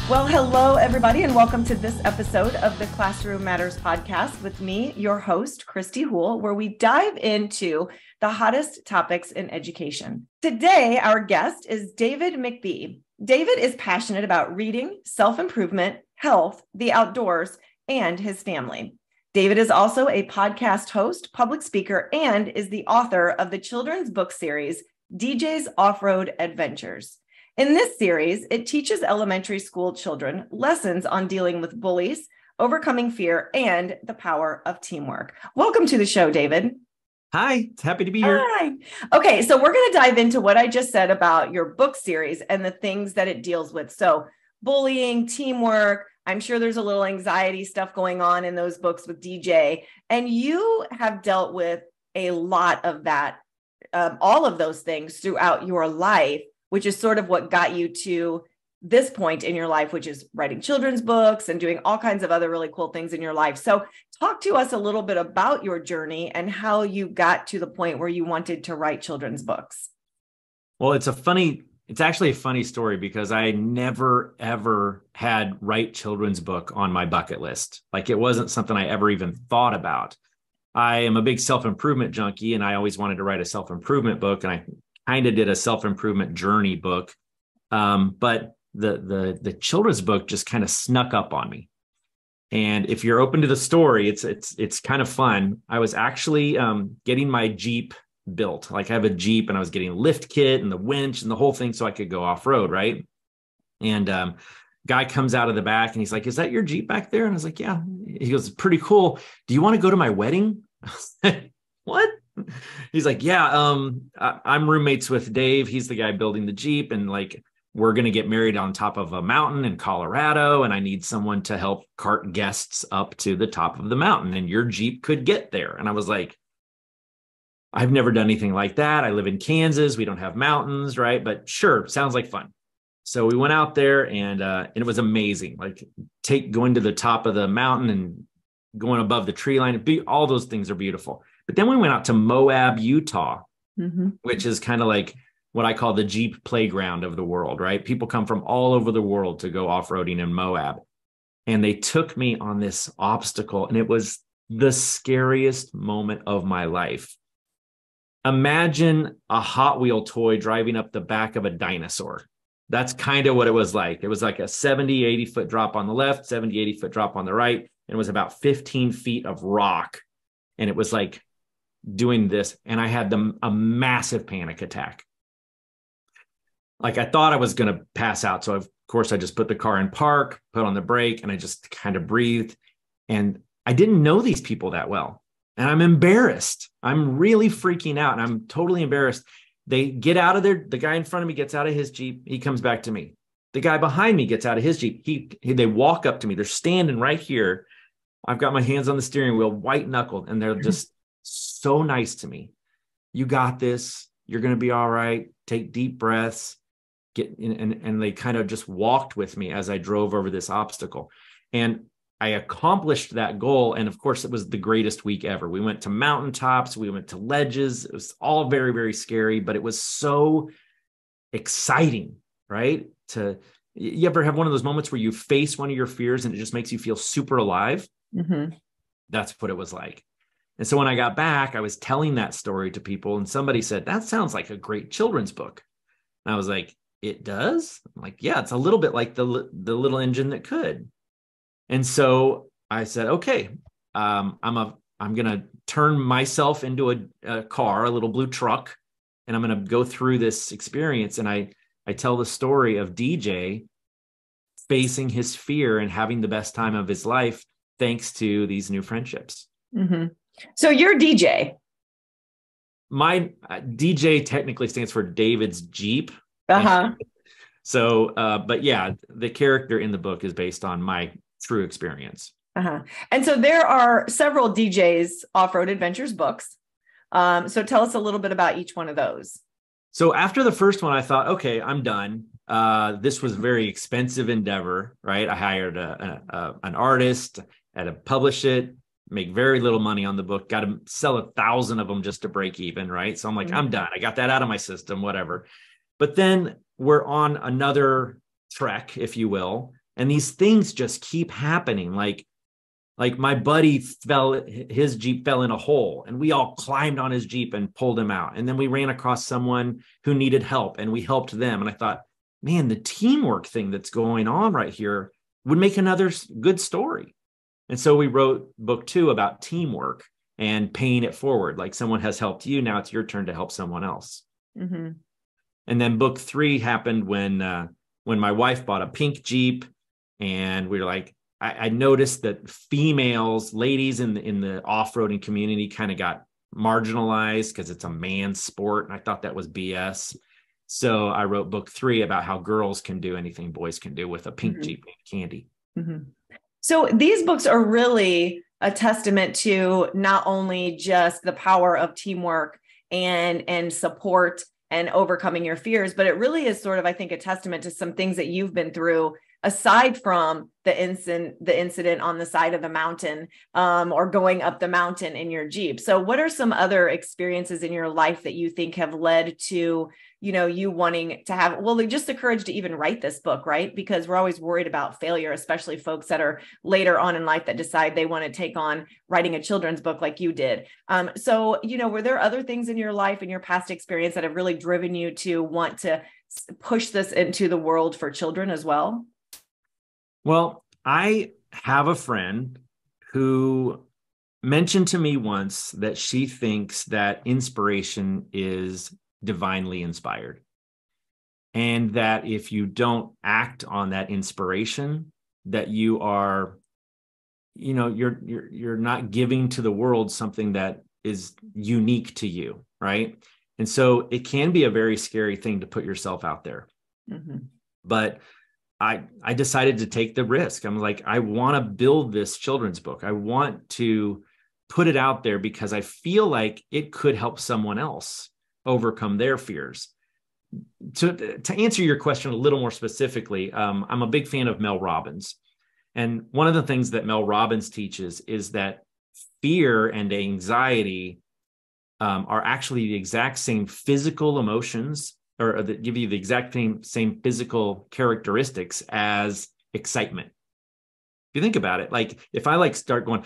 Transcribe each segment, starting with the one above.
Well, hello, everybody, and welcome to this episode of the Classroom Matters podcast with me, your host, Kristy Houle, where we dive into the hottest topics in education. Today, our guest is David McBee. David is passionate about reading, self-improvement, health, the outdoors, and his family. David is also a podcast host, public speaker, and is the author of the children's book series, DJ's Off-Road Adventures. In this series, it teaches elementary school children lessons on dealing with bullies, overcoming fear, and the power of teamwork. Welcome to the show, David. Hi, happy to be here. Hi. Okay, so we're going to dive into what I just said about your book series and the things that it deals with. So bullying, teamwork, I'm sure there's a little anxiety stuff going on in those books with DJ, and you have dealt with a lot of that, all of those things throughout your life, which is sort of what got you to this point in your life, which is writing children's books and doing all kinds of other really cool things in your life. So talk to us a little bit about your journey and how you got to the point where you wanted to write children's books. Well, it's actually a funny story because I never, ever had write children's book on my bucket list. Like it wasn't something I ever even thought about. I am a big self-improvement junkie and I always wanted to write a self-improvement book, and I kind of did a self-improvement journey book. But the children's book just kind of snuck up on me. And if you're open to the story, it's kind of fun. I was actually getting my Jeep built. Like I have a Jeep and I was getting a lift kit and the winch and the whole thing so I could go off-road, right? And guy comes out of the back and he's like, "Is that your Jeep back there?" And I was like, "Yeah." He goes, "Pretty cool. Do you want to go to my wedding?" What? He's like, "Yeah, I'm roommates with Dave. He's the guy building the Jeep. And like, we're going to get married on top of a mountain in Colorado. And I need someone to help cart guests up to the top of the mountain. And your Jeep could get there." And I was like, I've never done anything like that. I live in Kansas. We don't have mountains, right? But sure, sounds like fun. So we went out there and it was amazing. Like going to the top of the mountain and going above the tree line. All those things are beautiful. But then we went out to Moab, Utah, which is kind of like what I call the Jeep playground of the world, right? People come from all over the world to go off-roading in Moab. And they took me on this obstacle, and it was the scariest moment of my life. Imagine a Hot Wheel toy driving up the back of a dinosaur. That's kind of what it was like. It was like a 70, 80-foot drop on the left, 70, 80-foot drop on the right. And it was about 15 feet of rock. And it was like doing this. And I had a massive panic attack. Like I thought I was going to pass out. So of course I just put the car in park, put on the brake, and I just kind of breathed. And I didn't know these people that well. And I'm embarrassed. I'm really freaking out. And I'm totally embarrassed. They get out of there. The guy in front of me gets out of his Jeep. He comes back to me. The guy behind me gets out of his Jeep. They walk up to me. They're standing right here. I've got my hands on the steering wheel, white knuckled, and they're just so nice to me. "You got this. You're going to be all right. Take deep breaths." And they kind of just walked with me as I drove over this obstacle. And I accomplished that goal. And of course, it was the greatest week ever. We went to mountaintops. We went to ledges. It was all very, very scary, but it was so exciting, right? You ever have one of those moments where you face one of your fears and it just makes you feel super alive? Mm-hmm. That's what it was like. And so when I got back, I was telling that story to people and somebody said, "That sounds like a great children's book." And I was like, "It does?" I'm like, "Yeah, it's a little bit like the little engine that could." And so I said, "Okay, I'm going to turn myself into a car, a little blue truck, and I'm going to go through this experience." And I tell the story of DJ facing his fear and having the best time of his life thanks to these new friendships. Mm-hmm. So you're DJ. My DJ technically stands for David's Jeep. Uh-huh. So, but yeah, the character in the book is based on my true experience. Uh-huh. And so there are several DJ's Off-Road Adventures books. So tell us a little bit about each one of those. So after the first one, I thought, okay, I'm done. This was a very expensive endeavor, right? I hired an artist, had to publish it, make very little money on the book, got to sell 1,000 of them just to break even, right? So I'm like, I'm done. I got that out of my system, whatever. But then we're on another trek, if you will. And these things just keep happening. Like my buddy his Jeep fell in a hole, and we all climbed on his Jeep and pulled him out. And then we ran across someone who needed help, and we helped them. And I thought, man, the teamwork thing that's going on right here would make another good story. And so we wrote book 2 about teamwork and paying it forward. Like, someone has helped you, now it's your turn to help someone else. Mm-hmm. And then book 3 happened when my wife bought a pink Jeep, and we were like, I noticed that ladies in the off-roading community kind of got marginalized because it's a man's sport. And I thought that was BS. So I wrote book 3 about how girls can do anything boys can do with a pink Jeep named Candy. Mm-hmm. So these books are really a testament to not only just the power of teamwork and support and overcoming your fears, but it really is sort of, I think, a testament to some things that you've been through aside from the incident on the side of the mountain, or going up the mountain in your Jeep. So what are some other experiences in your life that you think have led to, you wanting to have, just the courage to even write this book, right? Because we're always worried about failure, especially folks that are later on in life that decide they want to take on writing a children's book like you did. So, were there other things in your life and your past experience that have really driven you to want to push this into the world for children as well? Well, I have a friend who mentioned to me once that she thinks that inspiration is divinely inspired, and that if you don't act on that inspiration, that you are, you're not giving to the world something that is unique to you, right? And so it can be a very scary thing to put yourself out there. Mm-hmm. But I decided to take the risk. I'm like, I want to build this children's book. I want to put it out there because I feel like it could help someone else overcome their fears. To answer your question a little more specifically, I'm a big fan of Mel Robbins. And one of the things that Mel Robbins teaches is that fear and anxiety are actually the exact same physical emotions, or that give you the exact same physical characteristics as excitement. If you think about it, like if I start going,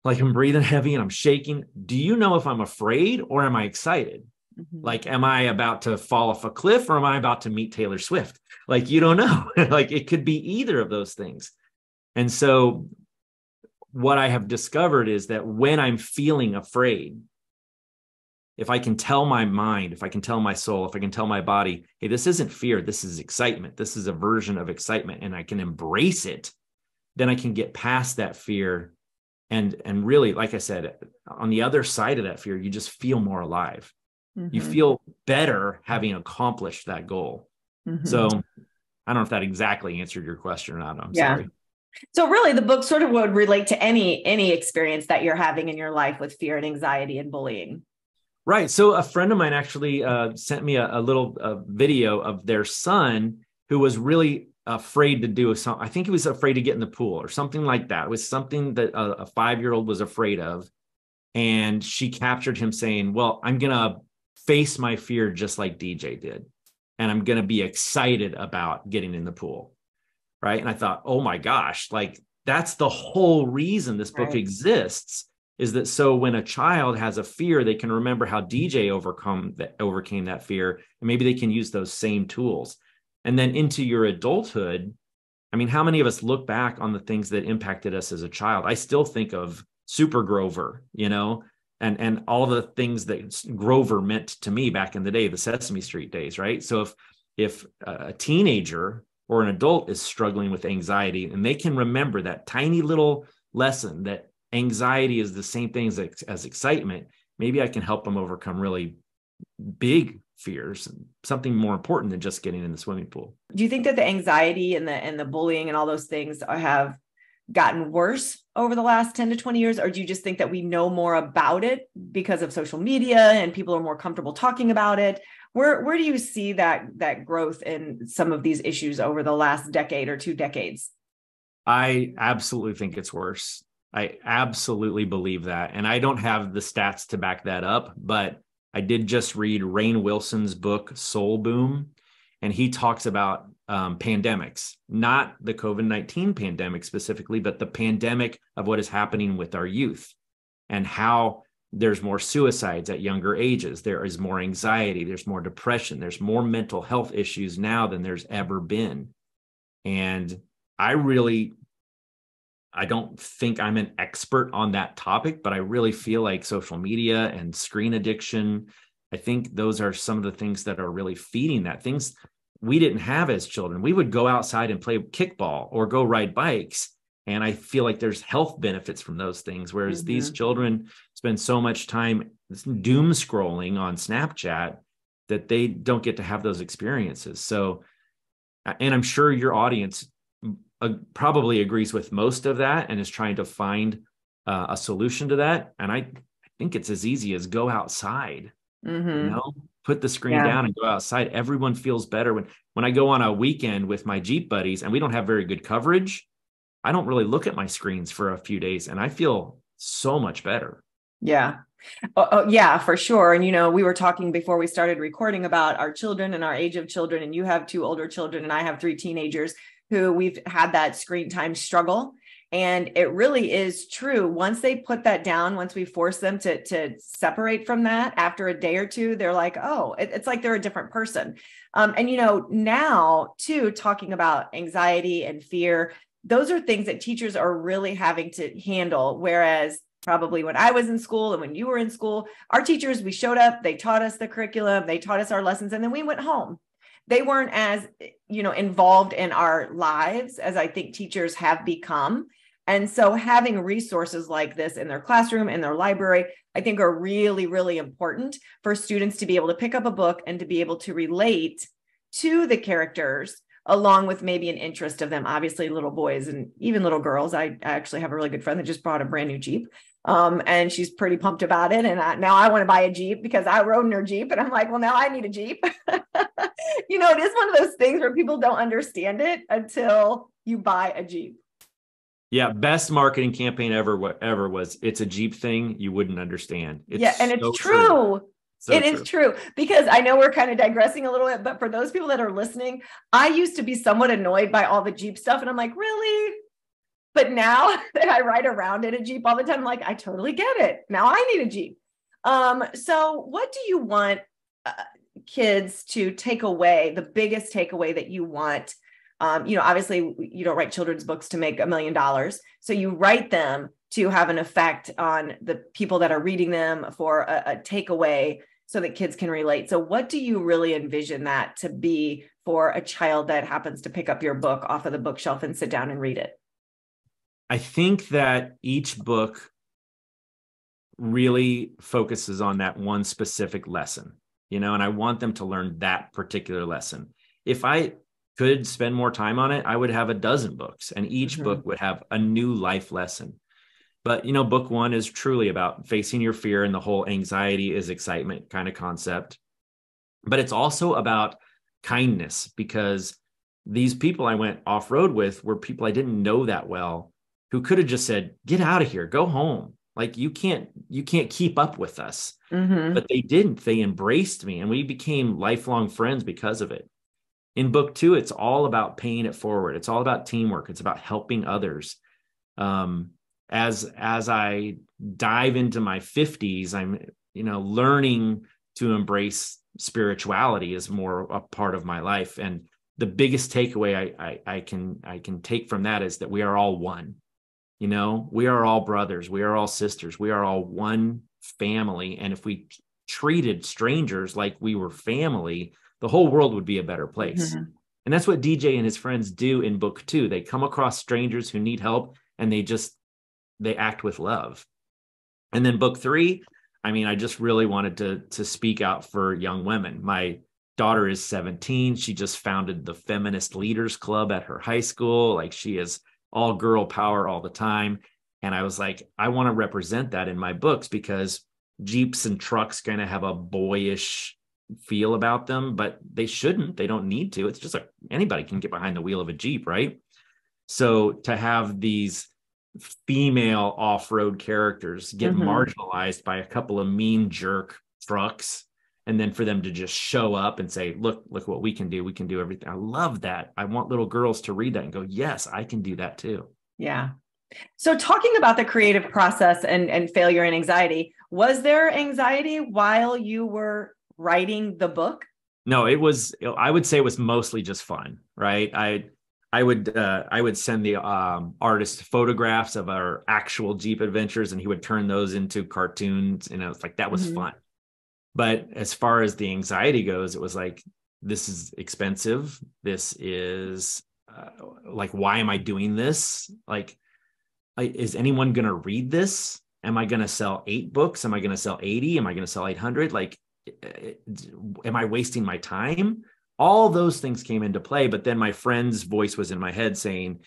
like I'm breathing heavy and I'm shaking, do you know if I'm afraid or am I excited? Mm-hmm. Like, am I about to fall off a cliff or am I about to meet Taylor Swift? Like, you don't know. Like, it could be either of those things. And so what I have discovered is that when I'm feeling afraid, if I can tell my mind, if I can tell my soul, if I can tell my body, hey, this isn't fear, this is excitement. This is a version of excitement, and I can embrace it, then I can get past that fear. And really, like I said, on the other side of that fear, you just feel more alive. Mm-hmm. You feel better having accomplished that goal. Mm-hmm. So I don't know if that exactly answered your question or not. I'm sorry. So really, the book sort of would relate to any experience that you're having in your life with fear and anxiety and bullying. Right. So a friend of mine actually sent me a little video of their son who was really afraid to do something. I think he was afraid to get in the pool or something like that. It was something that a 5-year-old was afraid of. And she captured him saying, well, I'm going to face my fear just like DJ did. And I'm going to be excited about getting in the pool. Right. And I thought, oh my gosh, like that's the whole reason this book exists. Is that so when a child has a fear, they can remember how DJ overcame that fear, and maybe they can use those same tools. And then into your adulthood, I mean, how many of us look back on the things that impacted us as a child? I still think of Super Grover, and all the things that Grover meant to me back in the day, the Sesame Street days, right? So if a teenager or an adult is struggling with anxiety and they can remember that tiny little lesson that anxiety is the same thing as excitement, maybe I can help them overcome really big fears, something more important than just getting in the swimming pool. Do you think that the anxiety and the bullying and all those things have gotten worse over the last 10 to 20 years? Or do you just think that we know more about it because of social media and people are more comfortable talking about it? Where do you see that growth in some of these issues over the last decade or 2 decades? I absolutely think it's worse. I absolutely believe that. And I don't have the stats to back that up, but I did just read Rainn Wilson's book, Soul Boom. and he talks about pandemics, not the COVID-19 pandemic specifically, but the pandemic of what is happening with our youth and how there's more suicides at younger ages. There is more anxiety. There's more depression. There's more mental health issues now than there's ever been. And I don't think I'm an expert on that topic, but I really feel like social media and screen addiction, I think those are some of the things that are really feeding that. Things we didn't have as children. We would go outside and play kickball or go ride bikes. And I feel like there's health benefits from those things. Whereas these children spend so much time doom scrolling on Snapchat that they don't get to have those experiences. So, and I'm sure your audience probably agrees with most of that and is trying to find a solution to that. And I think it's as easy as go outside, put the screen down and go outside. Everyone feels better. When I go on a weekend with my Jeep buddies and we don't have very good coverage, I don't really look at my screens for a few days and I feel so much better. Yeah. Oh, yeah, for sure. And, we were talking before we started recording about our children and our age of children, and you have 2 older children and I have 3 teenagers who we've had that screen time struggle. And it really is true. Once they put that down, once we force them to separate from that after a day or two, they're like, oh, it's like they're a different person. And, now too, talking about anxiety and fear, those are things that teachers are really having to handle. Whereas probably when I was in school and when you were in school, our teachers, we showed up, they taught us the curriculum, they taught us our lessons, and then we went home. They weren't as, involved in our lives as I think teachers have become. And so having resources like this in their classroom, in their library, I think are really, really important for students to be able to pick up a book and to be able to relate to the characters along with maybe an interest of them. Obviously, little boys and even little girls. I actually have a really good friend that just bought a brand new Jeep. And she's pretty pumped about it. And now I want to buy a Jeep because I rode in her Jeep. And I'm like, well, now I need a Jeep. It is one of those things where people don't understand it until you buy a Jeep. Yeah, best marketing campaign ever was, it's a Jeep thing you wouldn't understand. And it's true. So it is true, because I know we're kind of digressing a little bit, but for those people that are listening, I used to be somewhat annoyed by all the Jeep stuff. And I'm like, really? But now that I ride around in a Jeep all the time, I'm like, I totally get it. Now I need a Jeep. So what do you want kids to take away, the biggest takeaway that you want? Obviously you don't write children's books to make $1 million. So you write them to have an effect on the people that are reading them for a takeaway so that kids can relate. So what do you really envision that to be for a child that happens to pick up your book off of the bookshelf and sit down and read it? I think that each book really focuses on that one specific lesson, and I want them to learn that particular lesson. If I could spend more time on it, I would have a dozen books, and each book would have a new life lesson. But, book 1 is truly about facing your fear and the whole anxiety is excitement kind of concept. But it's also about kindness, because these people I went off-road with were people I didn't know that well, who could have just said, get out of here, go home. Like, you can't keep up with us. But they didn't. They embraced me, and we became lifelong friends because of it. In book 2, it's all about paying it forward. It's all about teamwork. It's about helping others. As I dive into my 50s, I'm, learning to embrace spirituality as more a part of my life. And the biggest takeaway I can take from that is that we are all one. We are all brothers. We are all sisters. We are all one family. And if we treated strangers like we were family, the whole world would be a better place. And that's what DJ and his friends do in book 2. They come across strangers who need help, and they act with love. And then book 3, I just really wanted to speak out for young women. My daughter is 17. She just founded the Feminist Leaders Club at her high school. Like, she is all girl power all the time. And I was like, I want to represent that in my books, because Jeeps and trucks kind of have a boyish feel about them, but they shouldn't. They don't need to. It's just like anybody can get behind the wheel of a Jeep, right? So to have these female off-road characters get marginalized by a couple of mean jerk trucks and then for them to just show up and say, look what we can do. We can do everything. I love that. I want little girls to read that and go, yes, I can do that too. Yeah. So talking about the creative process and failure and anxiety, was there anxiety while you were writing the book? No, I would say it was mostly just fun, right? I would send the artist photographs of our actual Jeep adventures, and he would turn those into cartoons. It's like, that was fun. But as far as the anxiety goes, it was like, this is expensive. This is like, why am I doing this? Like, is anyone going to read this? Am I going to sell 8 books? Am I going to sell 80? Am I going to sell 800? Like, am I wasting my time? All those things came into play. But then my friend's voice was in my head saying,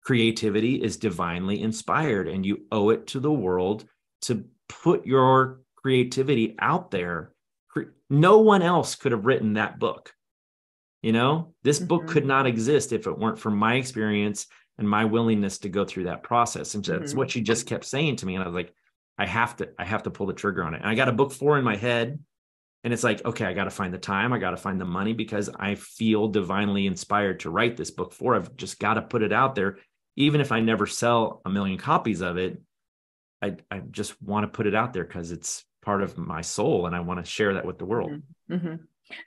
creativity is divinely inspired, and you owe it to the world to put your creativity out there. No one else could have written that book. This book could not exist if it weren't for my experience and my willingness to go through that process. And that's what she just kept saying to me. And I was like, I have to pull the trigger on it. And I got a book 4 in my head, and it's like, okay, I got to find the time. I got to find the money, because I feel divinely inspired to write this book 4. I've just got to put it out there. Even if I never sell 1 million copies of it, I just want to put it out there because it's part of my soul, and I want to share that with the world.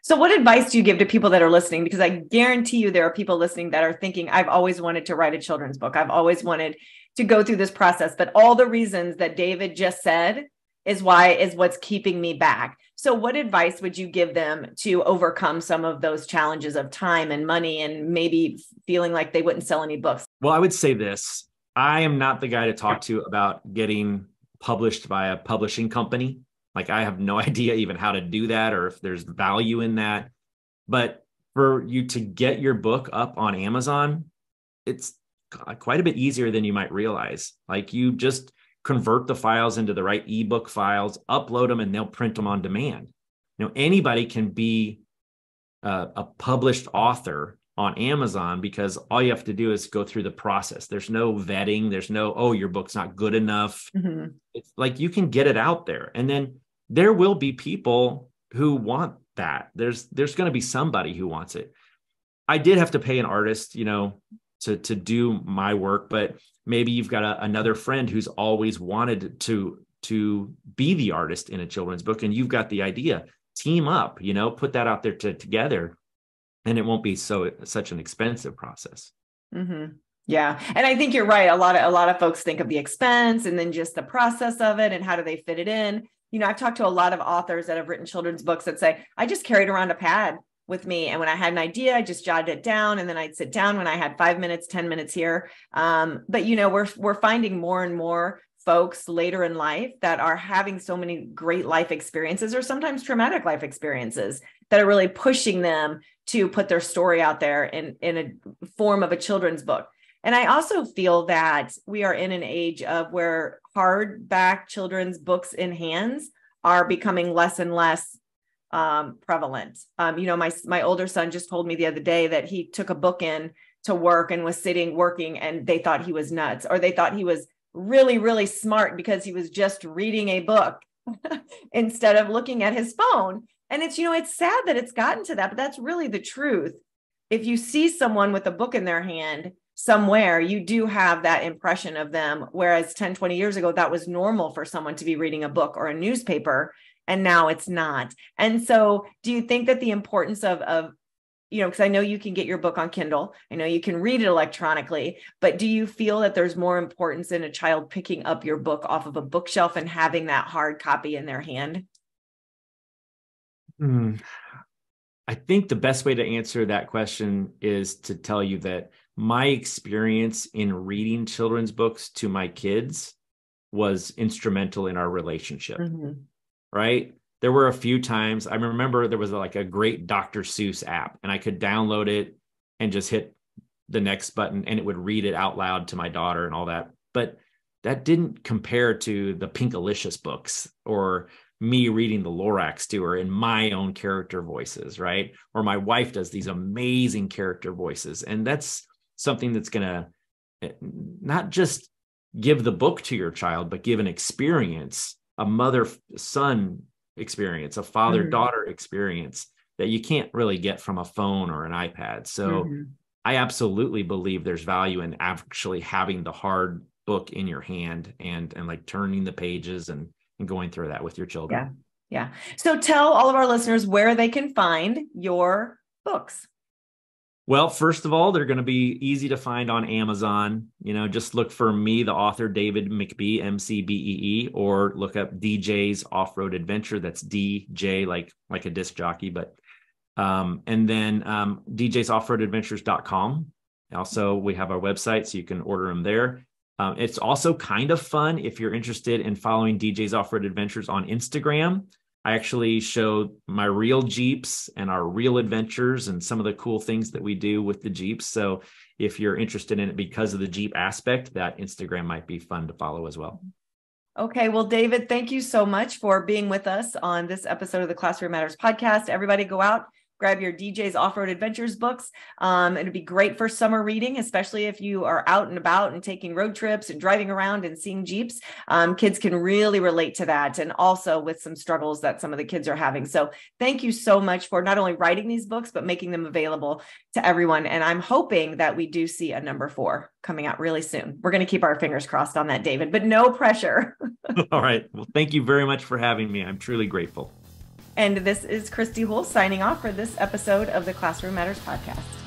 So what advice do you give to people that are listening? Because I guarantee you there are people listening that are thinking, I've always wanted to write a children's book. I've always wanted to go through this process, but all the reasons that David just said is what's keeping me back. So what advice would you give them to overcome some of those challenges of time and money, and maybe feeling like they wouldn't sell any books? Well, I would say this. I am not the guy to talk to about getting published by a publishing company. Like, I have no idea even how to do that, or if there's value in that. But for you to get your book up on Amazon, it's quite a bit easier than you might realize. Like, you just convert the files into the right ebook files, upload them, and they'll print them on demand. Anybody can be a published author on Amazon, because all you have to do is go through the process. There's no vetting. There's no, oh, your book's not good enough. It's like, you can get it out there. And then there will be people who want that. There's going to be somebody who wants it. I did have to pay an artist, to do my work, but maybe you've got another friend who's always wanted to be the artist in a children's book, and you've got the idea. Team up, put that out there together, and it won't be such an expensive process. Yeah. And I think you're right. A lot of folks think of the expense and then just the process of it and how do they fit it in. I've talked to a lot of authors that have written children's books that say, I just carried around a pad with me, and when I had an idea, I just jotted it down, and then I'd sit down when I had 5 minutes, 10 minutes here. But we're finding more and more folks later in life that are having so many great life experiences, or sometimes traumatic life experiences, that are really pushing them to put their story out there in a form of a children's book. And I also feel that we are in an age of where hardback children's books in hands are becoming less and less prevalent. My older son just told me the other day that he took a book in to work and was sitting working, and they thought he was nuts, or they thought he was really, really smart because he was just reading a book instead of looking at his phone. And it's sad that it's gotten to that, but that's really the truth. If you see someone with a book in their hand somewhere, you do have that impression of them. Whereas 10, 20 years ago, that was normal for someone to be reading a book or a newspaper. And now it's not. And so do you think that the importance of because I know you can get your book on Kindle, I know you can read it electronically, but do you feel that there's more importance in a child picking up your book off of a bookshelf and having that hard copy in their hand? I think the best way to answer that question is to tell you that my experience in reading children's books to my kids was instrumental in our relationship, right? There were a few times, I remember there was like a great Dr. Seuss app, and I could download it and just hit the next button, and it would read it out loud to my daughter and all that. But that didn't compare to the Pinkalicious books, or me reading the Lorax to her in my own character voices, right? Or my wife does these amazing character voices. And that's something that's going to not just give the book to your child, but give an experience, a mother-son experience, a father-daughter experience that you can't really get from a phone or an iPad. So I absolutely believe there's value in actually having the hard book in your hand and like turning the pages and going through that with your children. Yeah. So tell all of our listeners where they can find your books. Well, first of all, they're going to be easy to find on Amazon. Just look for me, the author, David McBee, MCBEE, or look up DJ's Off-Road Adventure. That's DJ, like a disc jockey, but and then djsoffroadadventures.com. Also, we have our website, so you can order them there. It's also kind of fun if you're interested in following DJ's Off-Road Adventures on Instagram. I actually show my real Jeeps and our real adventures and some of the cool things that we do with the Jeeps. So if you're interested in it because of the Jeep aspect, that Instagram might be fun to follow as well. Okay. Well, David, thank you so much for being with us on this episode of the Classroom Matters podcast. Everybody go out, grab your DJ's Off-Road Adventures books. It'd be great for summer reading, especially if you are out and about and taking road trips and driving around and seeing Jeeps. Kids can really relate to that, and also with some struggles that some of the kids are having. So thank you so much for not only writing these books, but making them available to everyone. And I'm hoping that we do see a number 4 coming out really soon. We're going to keep our fingers crossed on that, David, but no pressure. All right. Well, thank you very much for having me. I'm truly grateful. And this is Kristy Houle signing off for this episode of the Classroom Matters podcast.